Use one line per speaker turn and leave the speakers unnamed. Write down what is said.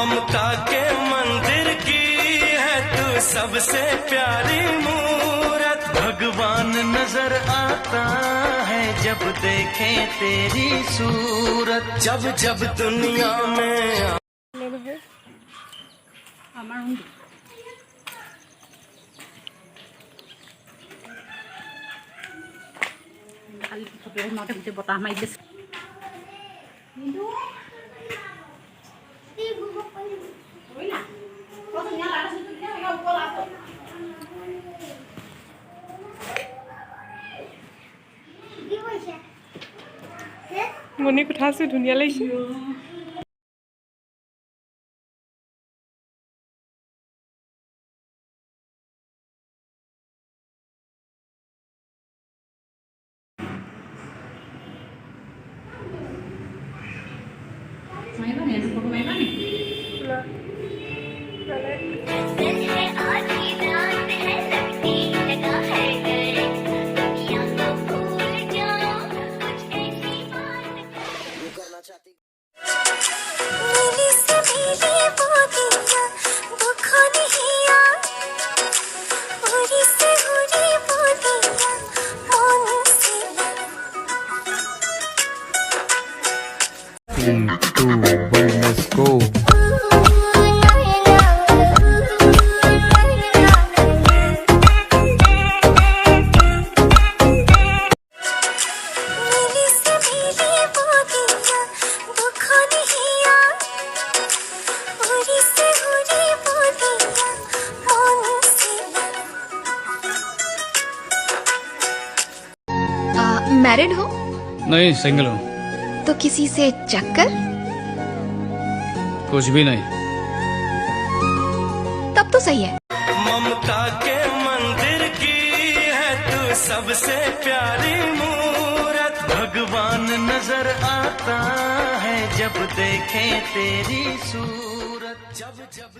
ममता के मंदिर की है तू सबसे प्यारी मूरत। भगवान नजर आता है जब देखे तेरी सूरत। जब जब दुनिया में
বতাহ মাৰি দিছে।
মনে কথা আছে, ধুনীয়া লাগিছে।
Let's go.
मैरिड हो?
नहीं, सिंगल हूँ।
तो किसी से चक्कर?
कुछ भी नहीं।
तब तो सही है।
ममता के मंदिर की है तू सबसे प्यारी मूरत। भगवान नजर आता है जब देखे तेरी सूरत। जब जब